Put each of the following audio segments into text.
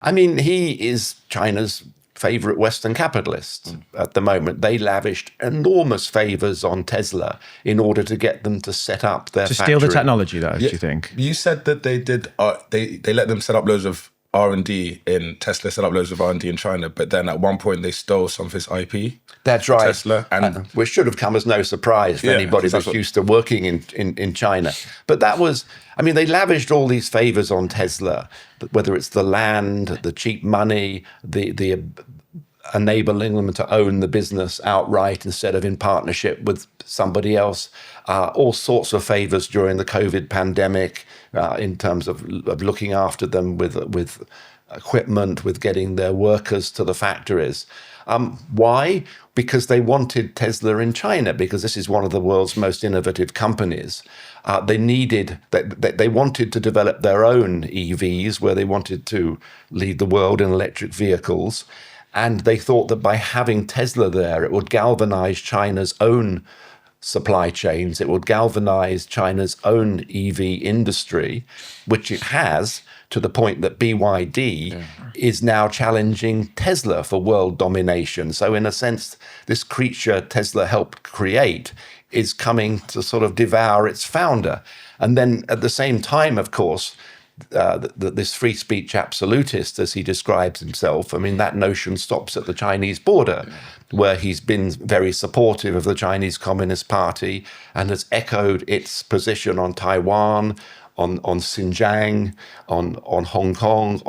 I mean, he is China's favorite Western capitalist at the moment. They lavished enormous favors on Tesla in order to get them to set up their To factory. steal the technology, though, do you think? You said that they did. They let them set up loads of R&D in Tesla. Set up loads of R&D in China, but then at one point they stole some of his IP. That's right. Tesla, and which should have come as no surprise for anybody that's used to working in China. But that was, I mean, they lavished all these favors on Tesla, whether it's the land, the cheap money, the enabling them to own the business outright instead of in partnership with somebody else. All sorts of favors during the COVID pandemic in terms of looking after them with equipment, with getting their workers to the factories. Why? Because they wanted Tesla in China, because this is one of the world's most innovative companies. They wanted to develop their own EVs, where they wanted to lead the world in electric vehicles. And they thought that by having Tesla there, it would galvanize China's own supply chains. It would galvanize China's own EV industry, which it has, to the point that BYD is now challenging Tesla for world domination. So in a sense, this creature Tesla helped create is coming to sort of devour its founder. And then at the same time, of course, this free speech absolutist, as he describes himself, I mean, that notion stops at the Chinese border, where he's been very supportive of the Chinese Communist Party and has echoed its position on Taiwan, on Xinjiang, on Hong Kong,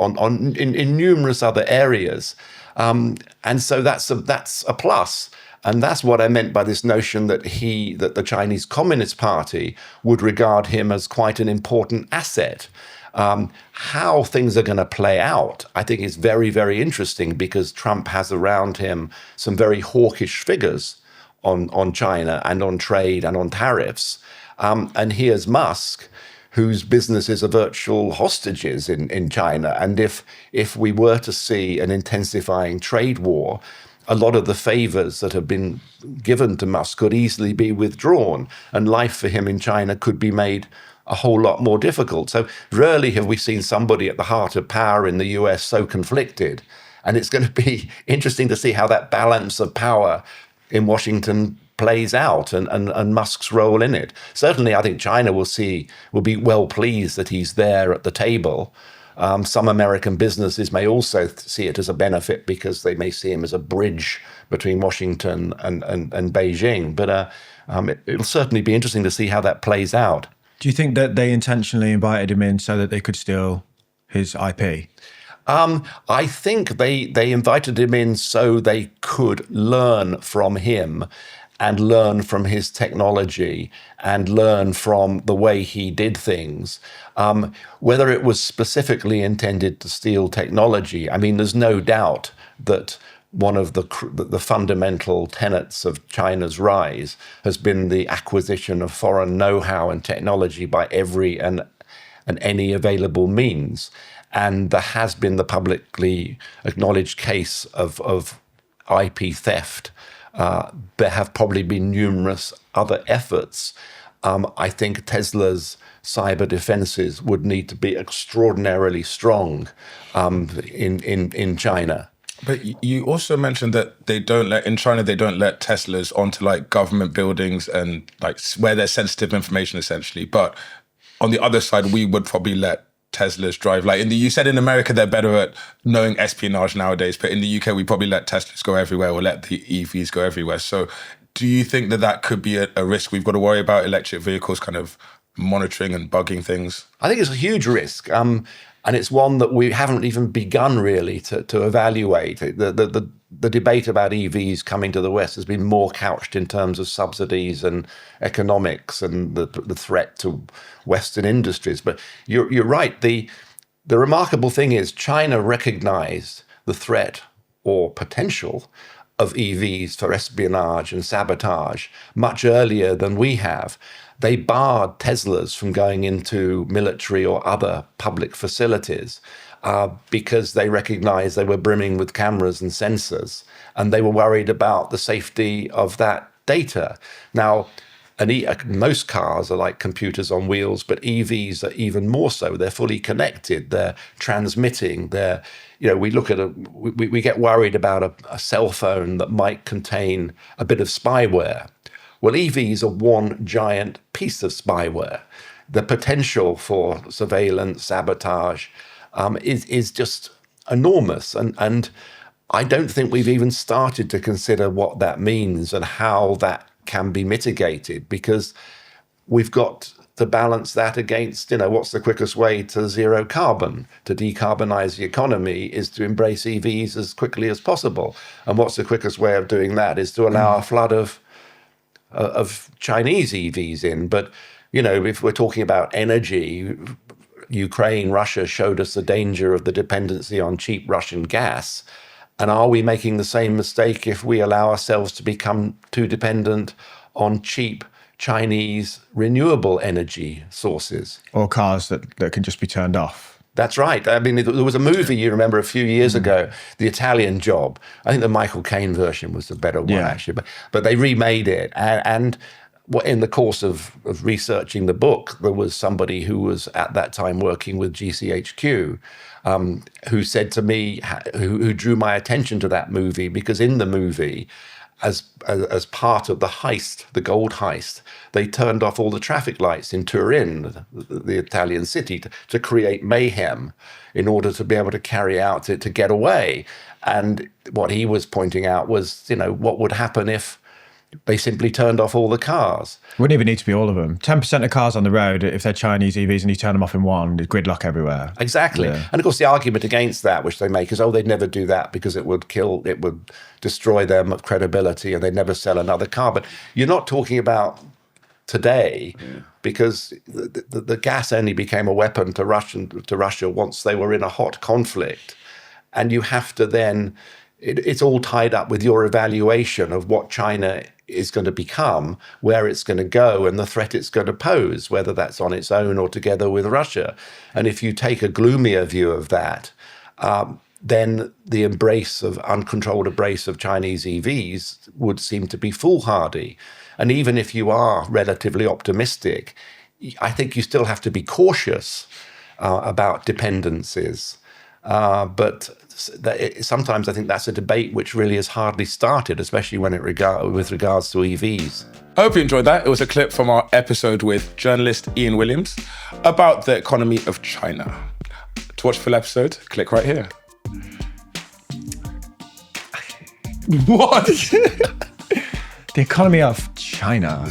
in numerous other areas. And so that's a plus. And that's what I meant by this notion that the Chinese Communist Party would regard him as quite an important asset. How things are going to play out, I think, is very, very interesting, because Trump has around him some very hawkish figures on China and on trade and on tariffs. And here's Musk, whose businesses are virtual hostages in China. And if we were to see an intensifying trade war, a lot of the favors that have been given to Musk could easily be withdrawn, and life for him in China could be made a whole lot more difficult. So rarely have we seen somebody at the heart of power in the US so conflicted. And it's going to be interesting to see how that balance of power in Washington plays out, and Musk's role in it. Certainly, I think China will be well pleased that he's there at the table. Some American businesses may also see it as a benefit, because they may see him as a bridge between Washington and Beijing. But it'll certainly be interesting to see how that plays out. Do you think that they intentionally invited him in so that they could steal his IP? I think they invited him in so they could learn from him and learn from his technology and learn from the way he did things. Whether it was specifically intended to steal technology, I mean, there's no doubt that one of the fundamental tenets of China's rise has been the acquisition of foreign know-how and technology by every and any available means. And there has been the publicly acknowledged case of IP theft. There have probably been numerous other efforts. I think Tesla's cyber defenses would need to be extraordinarily strong in China. But you also mentioned that in China they don't let Teslas onto like government buildings and like where there's sensitive information essentially. But on the other side, we would probably let Teslas drive. Like you said in America they're better at knowing espionage nowadays, but in the UK we probably let Teslas go everywhere, or let the EVs go everywhere. So do you think that could be a risk we've got to worry about, electric vehicles kind of monitoring and bugging things? I think it's a huge risk. And it's one that we haven't even begun really to evaluate. The debate about EVs coming to the West has been more couched in terms of subsidies and economics and the threat to Western industries. But you're right. The remarkable thing is China recognized the threat or potential of EVs for espionage and sabotage much earlier than we have. They barred Teslas from going into military or other public facilities because they recognized they were brimming with cameras and sensors, and they were worried about the safety of that data. Now, most cars are like computers on wheels, but EVs are even more so. They're fully connected. They're transmitting. We look at we get worried about a cell phone that might contain a bit of spyware. Well, EVs are one giant piece of spyware. The potential for surveillance, sabotage, is just enormous, and I don't think we've even started to consider what that means and how that can be mitigated, because we've got to balance that against, what's the quickest way to zero carbon, to decarbonize the economy, is to embrace EVs as quickly as possible. And what's the quickest way of doing that is to allow a flood of Chinese EVs in. But, if we're talking about energy, Ukraine, Russia showed us the danger of the dependency on cheap Russian gas. And are we making the same mistake if we allow ourselves to become too dependent on cheap Chinese renewable energy sources? Or cars that can just be turned off. That's right. I mean, there was a movie, you remember, a few years ago, The Italian Job. I think the Michael Caine version was the better one, actually. But they remade it. And in the course of researching the book, there was somebody who was at that time working with GCHQ, who said to me, who drew my attention to that movie, because in the movie, as part of the heist, the gold heist, they turned off all the traffic lights in Turin, the Italian city, to create mayhem in order to be able to carry out to get away. And what he was pointing out was, what would happen if they simply turned off all the cars? Wouldn't even need to be all of them. 10% of cars on the road, if they're Chinese EVs and you turn them off in one, there's gridlock everywhere. Exactly. Yeah. And of course, the argument against that, which they make, is, they'd never do that because it would destroy their credibility and they'd never sell another car. But you're not talking about today, because the gas only became a weapon to Russia once they were in a hot conflict. And you have to then, it's all tied up with your evaluation of what China is going to become, where it's going to go, and the threat it's going to pose, whether that's on its own or together with Russia. And if you take a gloomier view of that, then the uncontrolled embrace of Chinese EVs would seem to be foolhardy. And even if you are relatively optimistic, I think you still have to be cautious about dependencies. But sometimes I think that's a debate which really has hardly started, especially with regards to EVs. I hope you enjoyed that. It was a clip from our episode with journalist Ian Williams about the economy of China. To watch the full episode, click right here. What? The economy of China.